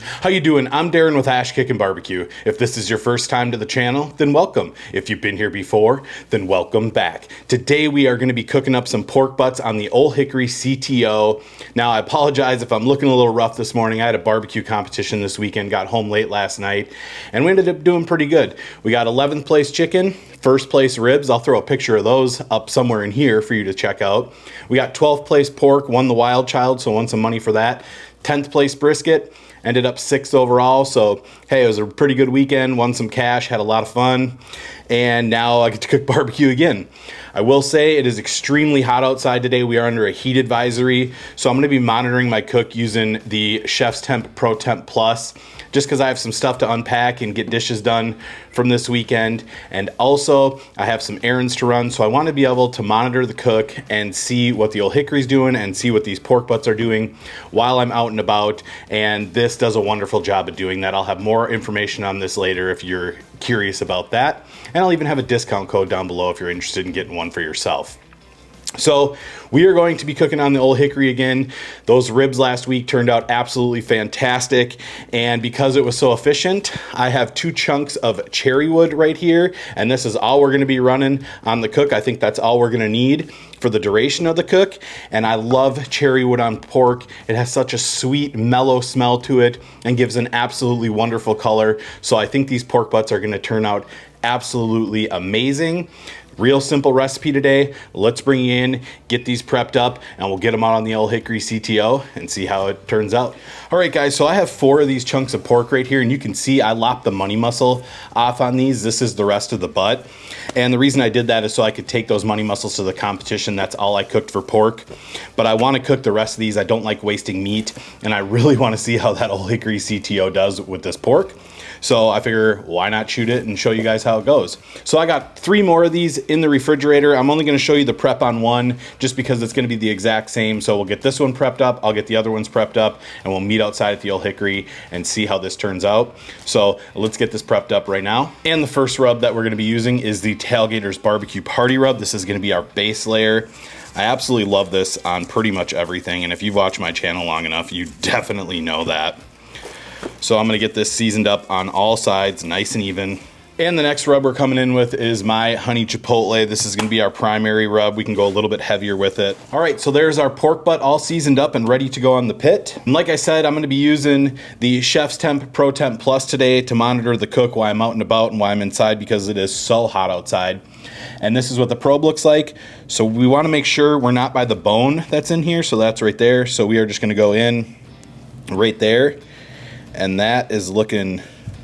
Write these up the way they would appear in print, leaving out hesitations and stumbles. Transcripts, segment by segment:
How you doing? I'm Darren with Kickin BBQ. If this is your first time to the channel, then welcome. If you've been here before, then welcome back. Today we are going to be cooking up some pork butts on the Ole Hickory CTO. Now I apologize if I'm looking a little rough this morning. I had a barbecue competition this weekend, got home late last night, and we ended up doing pretty good. We got 11th place chicken, first place ribs. I'll throw a picture of those up somewhere in here for you to check out. We got 12th place pork, won the wild child, so won some money for that. 10th place brisket. Ended up 6th overall, so hey, it was a pretty good weekend, won some cash, had a lot of fun, and now I get to cook barbecue again. I will say it is extremely hot outside today. We are under a heat advisory, so I'm going to be monitoring my cook using the Chefs Temp Pro Temp Plus, just because I have some stuff to unpack and get dishes done from this weekend, and also I have some errands to run, so I want to be able to monitor the cook and see what the Ole Hickory's doing and see what these pork butts are doing while I'm out and about, and this does a wonderful job of doing that. I'll have more information on this later if you're curious about that, and I'll even have a discount code down below if you're interested in getting one for yourself. So we are going to be cooking on the Ole Hickory again. Those ribs last week turned out absolutely fantastic, and because it was so efficient, I have 2 chunks of cherry wood right here, and this is all we're going to be running on the cook. I think that's all we're going to need for the duration of the cook, and I love cherry wood on pork. It has such a sweet, mellow smell to it and gives an absolutely wonderful color. So I think these pork butts are going to turn out absolutely amazing. Real simple recipe today. Let's bring you in, get these prepped up, and we'll get them out on the Ole Hickory CTO and see how it turns out. All right, guys, so I have 4 of these chunks of pork right here, and you can see I lopped the money muscle off on these. This is the rest of the butt. And the reason I did that is so I could take those money muscles to the competition. That's all I cooked for pork. But I want to cook the rest of these. I don't like wasting meat, and I really want to see how that Ole Hickory CTO does with this pork. So I figure, why not shoot it and show you guys how it goes? So I got 3 more of these in the refrigerator. I'm only going to show you the prep on one just because it's going to be the exact same. So we'll get this one prepped up, I'll get the other ones prepped up, and we'll meet outside at the Ole Hickory and see how this turns out. So let's get this prepped up right now. And the first rub that we're going to be using is the Tailgater's Barbecue Party Rub. This is going to be our base layer. I absolutely love this on pretty much everything, and if you've watched my channel long enough, you definitely know that. So I'm going to get this seasoned up on all sides, nice and even. And the next rub we're coming in with is my honey chipotle. This is going to be our primary rub. We can go a little bit heavier with it. All right, so there's our pork butt all seasoned up and ready to go on the pit. And like I said, I'm going to be using the Chef's Temp Pro Temp Plus today to monitor the cook while I'm out and about and while I'm inside because it is so hot outside. And this is what the probe looks like. So we want to make sure we're not by the bone that's in here. So that's right there. So we are just going to go in right there. And that is looking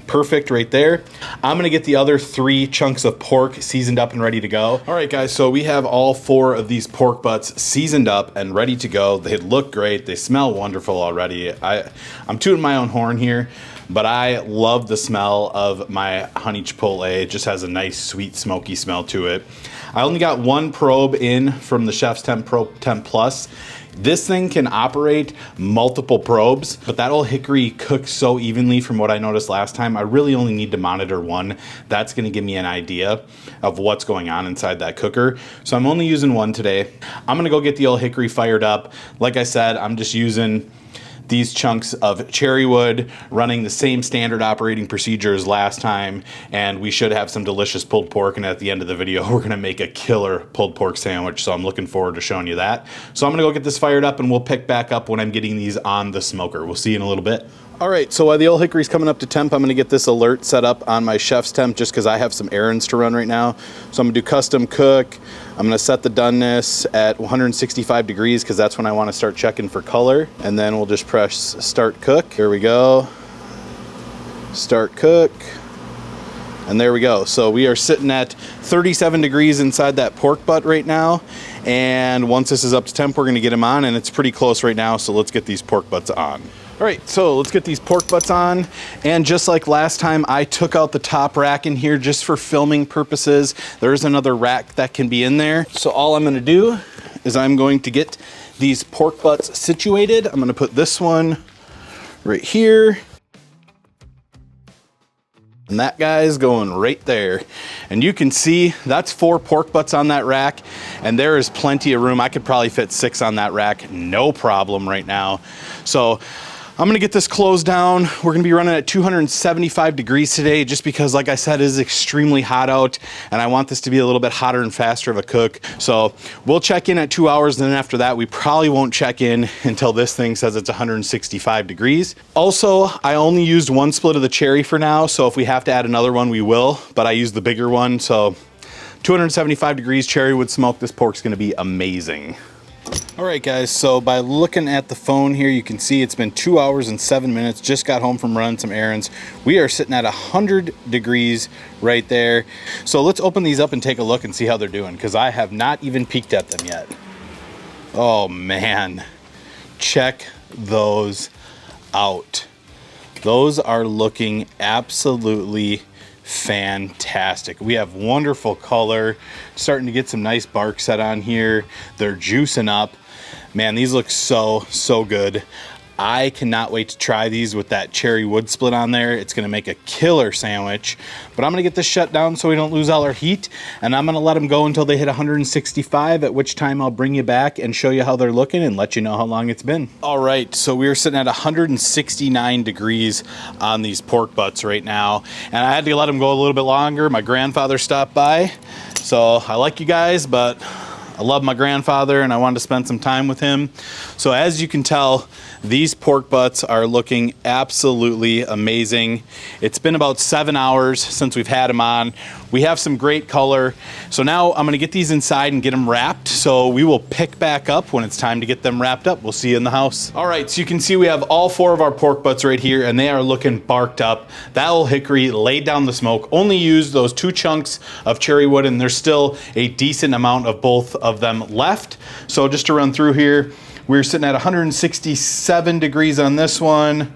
perfect right there. I'm gonna get the other 3 chunks of pork seasoned up and ready to go. All right, guys, so we have all 4 of these pork butts seasoned up and ready to go. They look great. They smell wonderful already. I'm tooting my own horn here, but I love the smell of my honey chipotle. It just has a nice, sweet, smoky smell to it. I only got 1 probe in from the Chef's Temp Pro Temp Plus. This thing can operate multiple probes, but that Ole Hickory cooks so evenly from what I noticed last time. I really only need to monitor 1. That's going to give me an idea of what's going on inside that cooker. So I'm only using 1 today. I'm going to go get the Ole Hickory fired up. Like I said, I'm just using these chunks of cherry wood, running the same standard operating procedure as last time, and we should have some delicious pulled pork, and at the end of the video we're gonna make a killer pulled pork sandwich, so I'm looking forward to showing you that. So I'm gonna go get this fired up and we'll pick back up when I'm getting these on the smoker. We'll see you in a little bit. All right, so while the Ole Hickory's coming up to temp, I'm gonna get this alert set up on my Chef's Temp just because I have some errands to run right now. So I'm gonna do custom cook. I'm gonna set the doneness at 165 degrees because that's when I wanna start checking for color. And then we'll just press start cook. Here we go. Start cook. And there we go. So we are sitting at 37 degrees inside that pork butt right now. And once this is up to temp, we're gonna get them on, and it's pretty close right now. So let's get these pork butts on. All right, so let's get these pork butts on. And just like last time, I took out the top rack in here just for filming purposes. There's another rack that can be in there. So all I'm gonna do is I'm going to get these pork butts situated. I'm gonna put this one right here. And that guy's going right there. And you can see that's 4 pork butts on that rack, and there is plenty of room. I could probably fit 6 on that rack, no problem right now. So I'm gonna get this closed down. We're gonna be running at 275 degrees today just because, like I said, it is extremely hot out and I want this to be a little bit hotter and faster of a cook. So we'll check in at 2 hours, and then after that, we probably won't check in until this thing says it's 165 degrees. Also, I only used one split of the cherry for now, so if we have to add another one, we will, but I used the bigger one, so 275 degrees cherry wood smoke. This pork's gonna be amazing. All right, guys, so by looking at the phone here, you can see it's been 2 hours and 7 minutes. Just got home from running some errands. We are sitting at 100 degrees right there. So let's open these up and take a look and see how they're doing, because I have not even peeked at them yet. Oh man, check those out. Those are looking absolutely fantastic. We have wonderful color, starting to get some nice bark set on here. They're juicing up. Man, these look so good. I cannot wait to try these with that cherry wood split on there. It's gonna make a killer sandwich, but I'm gonna get this shut down so we don't lose all our heat, and I'm gonna let them go until they hit 165, at which time I'll bring you back and show you how they're looking and let you know how long it's been. All right, so we're sitting at 169 degrees on these pork butts right now, and I had to let them go a little bit longer. My grandfather stopped by, so I like you guys, but I love my grandfather and I wanted to spend some time with him. So as you can tell, these pork butts are looking absolutely amazing. It's been about 7 hours since we've had them on. We have some great color. So now I'm gonna get these inside and get them wrapped. So we will pick back up when it's time to get them wrapped up. We'll see you in the house. All right, so you can see we have all 4 of our pork butts right here, and they are looking barked up. That Ole Hickory laid down the smoke, only used those 2 chunks of cherry wood, and there's still a decent amount of both of them left. So just to run through here, we're sitting at 167 degrees on this one,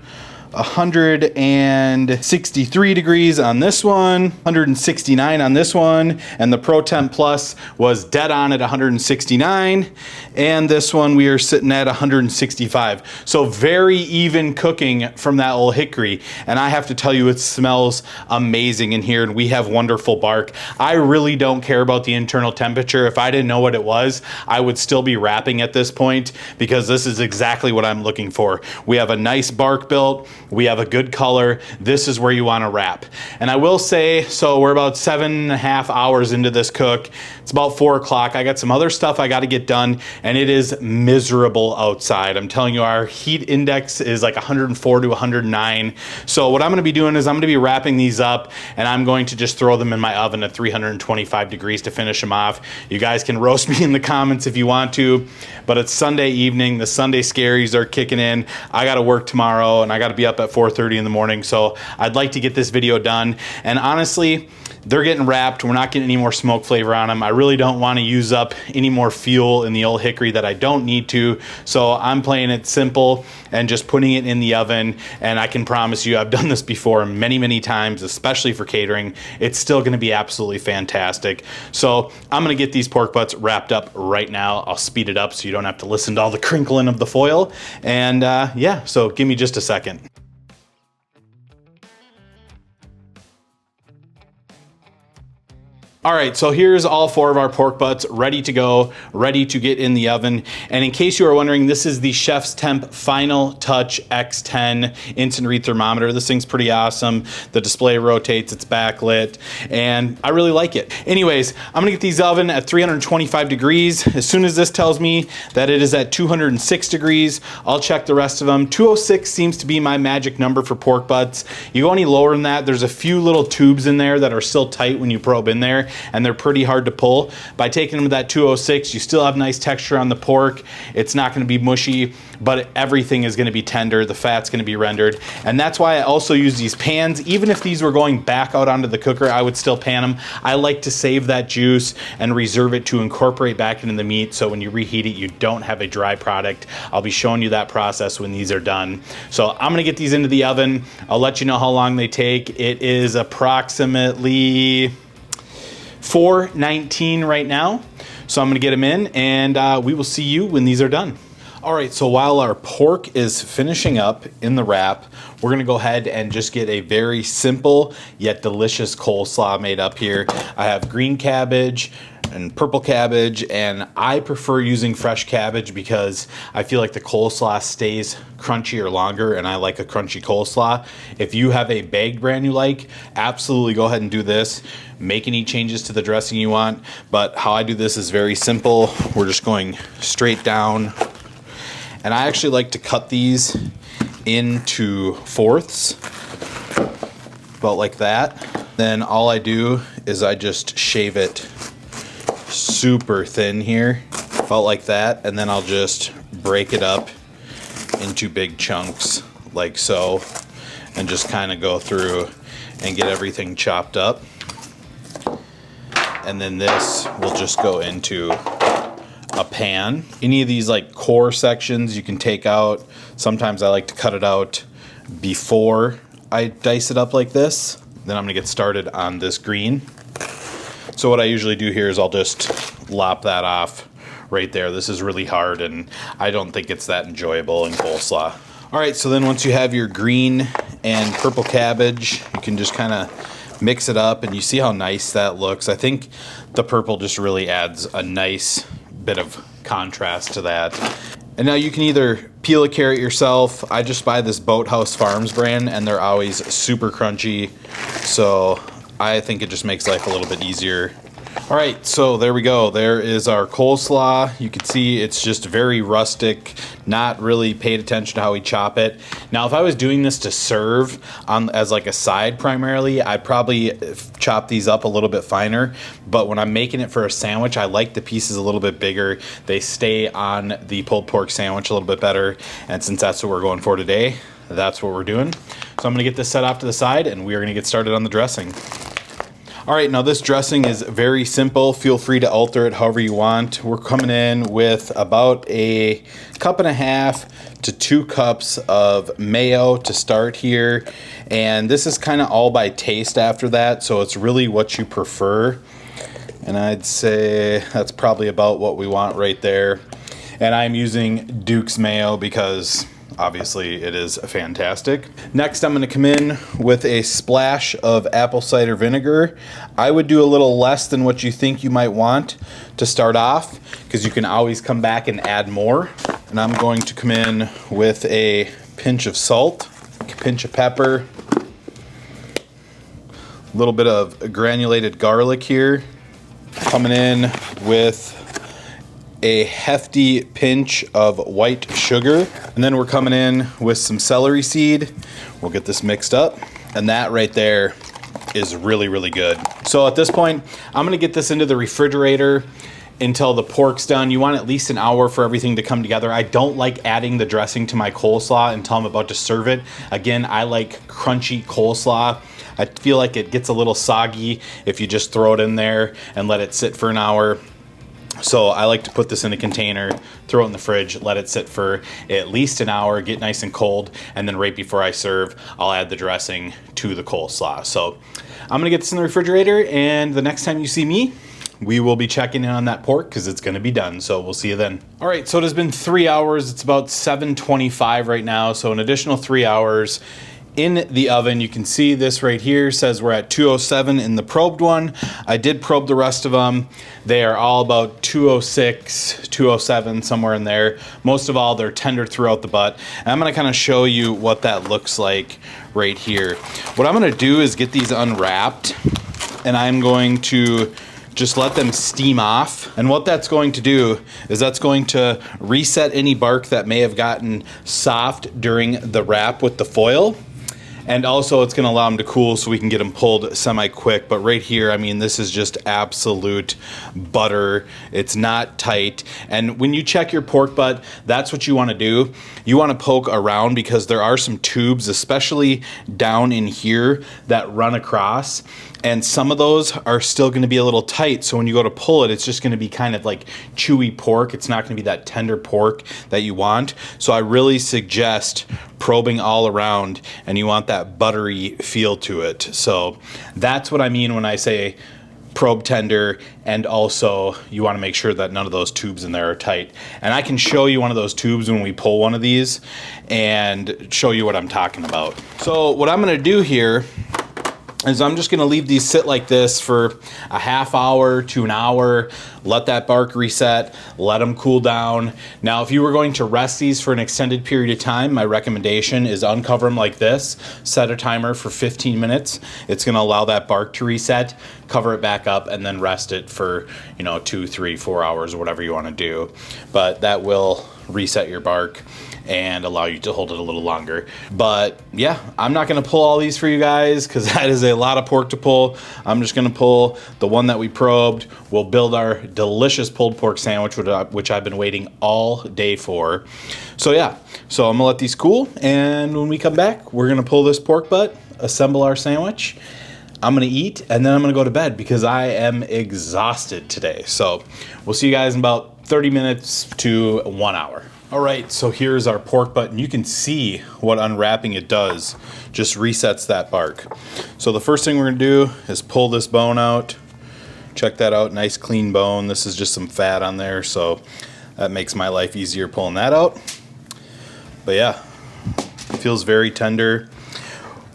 163 degrees on this one, 169 on this one, and the Pro Temp Plus was dead on at 169, and this one we are sitting at 165. So very even cooking from that Ole Hickory, and I have to tell you, it smells amazing in here, and we have wonderful bark. I really don't care about the internal temperature. If I didn't know what it was, I would still be wrapping at this point, because this is exactly what I'm looking for. We have a nice bark built. We have a good color. This is where you want to wrap. And I will say, so we're about 7.5 hours into this cook. It's about 4 o'clock. I got some other stuff I got to get done, and it is miserable outside. I'm telling you, our heat index is like 104 to 109. So what I'm going to be doing is I'm going to be wrapping these up, and I'm going to just throw them in my oven at 325 degrees to finish them off. You guys can roast me in the comments if you want to, but it's Sunday evening. The Sunday scaries are kicking in. I got to work tomorrow, and I got to be up at 4:30 in the morning, so I'd like to get this video done. And honestly, they're getting wrapped. We're not getting any more smoke flavor on them. I really don't want to use up any more fuel in the Ole Hickory that I don't need to, so I'm playing it simple and just putting it in the oven. And I can promise you, I've done this before many times, especially for catering. It's still going to be absolutely fantastic. So I'm going to get these pork butts wrapped up right now. I'll speed it up so you don't have to listen to all the crinkling of the foil. And yeah, so give me just a second. All right, so here's all 4 of our pork butts ready to go, ready to get in the oven. And in case you are wondering, this is the Chefs Temp Final Touch X10 instant read thermometer. This thing's pretty awesome. The display rotates, it's backlit, and I really like it. Anyways, I'm gonna get these oven at 325 degrees. As soon as this tells me that it is at 206 degrees, I'll check the rest of them. 206 seems to be my magic number for pork butts. You go any lower than that, there's a few little tubes in there that are still tight when you probe in there, and they're pretty hard to pull. By taking them to that 206, you still have nice texture on the pork. It's not going to be mushy, but everything is going to be tender. The fat's going to be rendered, and that's why I also use these pans. Even if these were going back out onto the cooker, I would still pan them. I like to save that juice and reserve it to incorporate back into the meat, so when you reheat it, you don't have a dry product. I'll be showing you that process when these are done. So I'm going to get these into the oven. I'll let you know how long they take. It is approximately 4:19 right now. So I'm gonna get them in, and we will see you when these are done. All right, so while our pork is finishing up in the wrap, we're gonna go ahead and just get a very simple yet delicious coleslaw made up here. I have green cabbage, and purple cabbage, and I prefer using fresh cabbage because I feel like the coleslaw stays crunchier longer, and I like a crunchy coleslaw. If you have a bagged brand you like, absolutely go ahead and do this. Make any changes to the dressing you want, but how I do this is very simple. We're just going straight down, and I actually like to cut these into fourths, about like that. Then all I do is I just shave it super thin here, about like that, and then I'll just break it up into big chunks like so, and just kind of go through and get everything chopped up. And then this will just go into a pan. Any of these like core sections you can take out. Sometimes I like to cut it out before I dice it up like this. Then I'm gonna get started on this green. So what I usually do here is I'll just lop that off right there. This is really hard, and I don't think it's that enjoyable in coleslaw. All right, so then once you have your green and purple cabbage, you can just kind of mix it up, and you see how nice that looks. I think the purple just really adds a nice bit of contrast to that. And now you can either peel a carrot yourself. I just buy this Boathouse Farms brand, and they're always super crunchy. So I think it just makes life a little bit easier. All right, so there we go. There is our coleslaw. You can see it's just very rustic, not really paid attention to how we chop it. Now, if I was doing this to serve as like a side primarily, I'd probably chop these up a little bit finer. But when I'm making it for a sandwich, I like the pieces a little bit bigger. They stay on the pulled pork sandwich a little bit better. And since that's what we're going for today, that's what we're doing. So I'm gonna get this set off to the side, and we are gonna get started on the dressing. All right, now this dressing is very simple. Feel free to alter it however you want. We're coming in with about 1.5 cups to 2 cups of mayo to start here. And this is kind of all by taste after that, so it's really what you prefer. And I'd say that's probably about what we want right there. And I'm using Duke's mayo because obviously it is fantastic. Next, I'm gonna come in with a splash of apple cider vinegar. I would do a little less than what you think you might want to start off, because you can always come back and add more. And I'm going to come in with a pinch of salt, a pinch of pepper, a little bit of granulated garlic here. Coming in with a hefty pinch of white sugar, and then we're coming in with some celery seed. We'll get this mixed up, and that right there is really, really good. So at this point, I'm gonna get this into the refrigerator until the pork's done. You want at least an hour for everything to come together. I don't like adding the dressing to my coleslaw until I'm about to serve it. Again, I like crunchy coleslaw. I feel like it gets a little soggy if you just throw it in there and let it sit for an hour. So I like to put this in a container, throw it in the fridge, let it sit for at least an hour, get nice and cold, and then right before I serve, I'll add the dressing to the coleslaw. So I'm gonna get this in the refrigerator, and the next time you see me, we will be checking in on that pork because it's gonna be done. So we'll see you then. All right, so it has been 3 hours. It's about 7:25 right now, so an additional 3 hours in the oven. You can see this right here says we're at 207 in the probed one. I did probe the rest of them. They are all about 206, 207, somewhere in there. Most of all, they're tender throughout the butt. And I'm gonna kind of show you what that looks like right here. What I'm gonna do is get these unwrapped, and I'm going to just let them steam off. And what that's going to do is that's going to reset any bark that may have gotten soft during the wrap with the foil. And also it's gonna allow them to cool so we can get them pulled semi-quick. But right here, I mean, this is just absolute butter. It's not tight. And when you check your pork butt, that's what you wanna do. You wanna poke around because there are some tubes, especially down in here, that run across. And some of those are still gonna be a little tight. So when you go to pull it, it's just gonna be kind of like chewy pork. It's not gonna be that tender pork that you want. So I really suggest probing all around, and you want that buttery feel to it. So that's what I mean when I say probe tender, and also you want to make sure that none of those tubes in there are tight. And I can show you one of those tubes when we pull one of these and show you what I'm talking about. So what I'm going to do here is I'm just gonna leave these sit like this for a half hour to an hour, let that bark reset, let them cool down. Now, if you were going to rest these for an extended period of time, my recommendation is uncover them like this, set a timer for 15 minutes. It's gonna allow that bark to reset, cover it back up, and then rest it for, 2, 3, 4 hours or whatever you wanna do. But that will reset your bark and allow you to hold it a little longer. But yeah, I'm not gonna pull all these for you guys because that is a lot of pork to pull. I'm just gonna pull the one that we probed. We'll build our delicious pulled pork sandwich, which I've been waiting all day for. So yeah, so I'm gonna let these cool, and when we come back, we're gonna pull this pork butt, assemble our sandwich. I'm gonna eat, and then I'm gonna go to bed because I am exhausted today. So we'll see you guys in about 30 minutes to 1 hour. All right, so here's our pork butt, and you can see what unwrapping it does. Just resets that bark. So the first thing we're gonna do is pull this bone out. Check that out, nice clean bone. This is just some fat on there, so that makes my life easier pulling that out. But yeah, it feels very tender.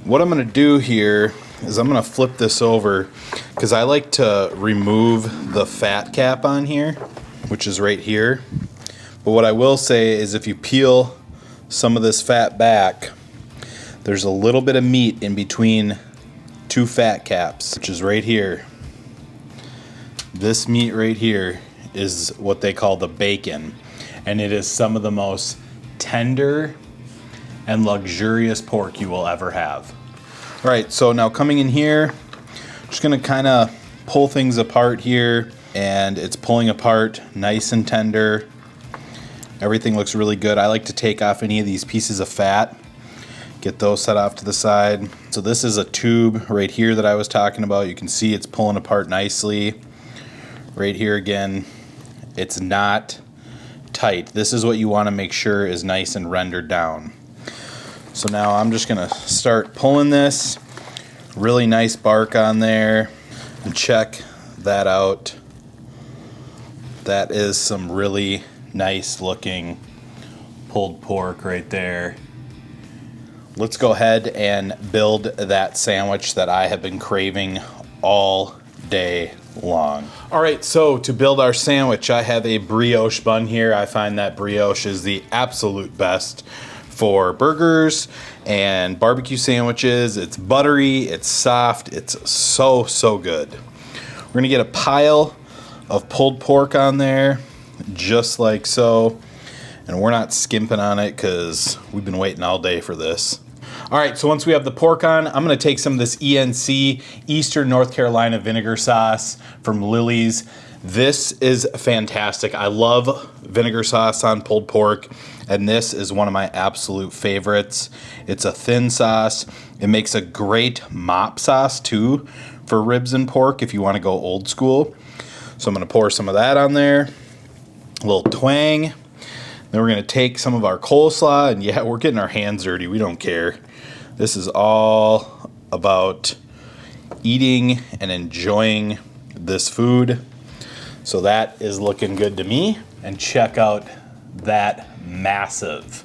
What I'm gonna do here is I'm gonna flip this over because I like to remove the fat cap on here, which is right here. But what I will say is if you peel some of this fat back, there's a little bit of meat in between two fat caps, which is right here. This meat right here is what they call the bacon, and it is some of the most tender and luxurious pork you will ever have. All right, so now coming in here, just gonna kind of pull things apart here, and it's pulling apart nice and tender. Everything looks really good. I like to take off any of these pieces of fat, get those set off to the side. So this is a tube right here that I was talking about. You can see it's pulling apart nicely. Right here again, it's not tight. This is what you want to make sure is nice and rendered down. So now I'm just gonna start pulling this. Really nice bark on there, and check that out. That is some really nice looking pulled pork right there. Let's go ahead and build that sandwich that I have been craving all day long. All right, so to build our sandwich, I have a brioche bun here. I find that brioche is the absolute best for burgers and barbecue sandwiches. It's buttery, it's soft, it's so good. We're gonna get a pile of pulled pork on there, just like so, and we're not skimping on it because we've been waiting all day for this. All right, so once we have the pork on, I'm gonna take some of this ENC, Eastern North Carolina vinegar sauce from Lily's. This is fantastic. I love vinegar sauce on pulled pork, and this is one of my absolute favorites. It's a thin sauce. It makes a great mop sauce too for ribs and pork if you wanna go old school. So I'm gonna pour some of that on there. A little twang. Then we're gonna take some of our coleslaw, and yeah, we're getting our hands dirty. We don't care. This is all about eating and enjoying this food. So that is looking good to me. And check out that massive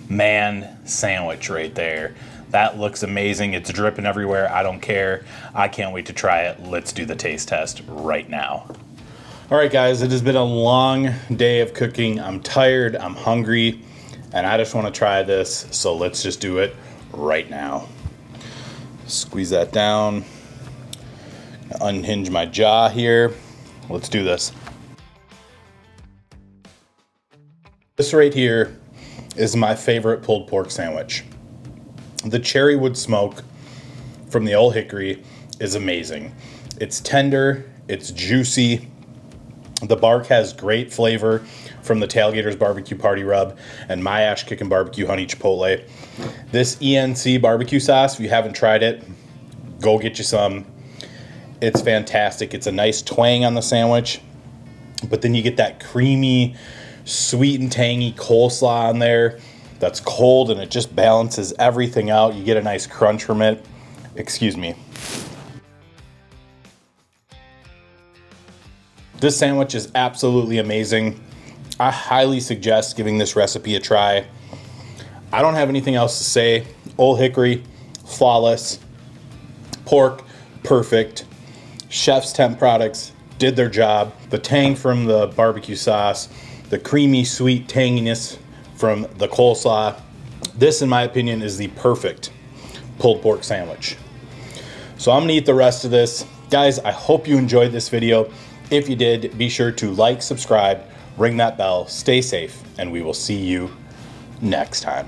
man sandwich right there. That looks amazing. It's dripping everywhere. I don't care. I can't wait to try it. Let's do the taste test right now. All right, guys, it has been a long day of cooking. I'm tired, I'm hungry, and I just want to try this, so let's just do it right now. Squeeze that down, unhinge my jaw here. Let's do this. This right here is my favorite pulled pork sandwich. The cherry wood smoke from the Ole Hickory is amazing. It's tender, it's juicy. The bark has great flavor from the Tailgater's Barbecue Party Rub and my Kickin BBQ Honey Chipotle. This ENC barbecue sauce, if you haven't tried it, go get you some. It's fantastic. It's a nice twang on the sandwich, but then you get that creamy, sweet and tangy coleslaw on there that's cold, and it just balances everything out. You get a nice crunch from it. Excuse me. This sandwich is absolutely amazing. I highly suggest giving this recipe a try. I don't have anything else to say. Ole Hickory, flawless. Pork, perfect. Chefs Temp products did their job. The tang from the barbecue sauce, the creamy, sweet tanginess from the coleslaw. This, in my opinion, is the perfect pulled pork sandwich. So I'm gonna eat the rest of this. Guys, I hope you enjoyed this video. If you did, be sure to like, subscribe, ring that bell, stay safe, and we will see you next time.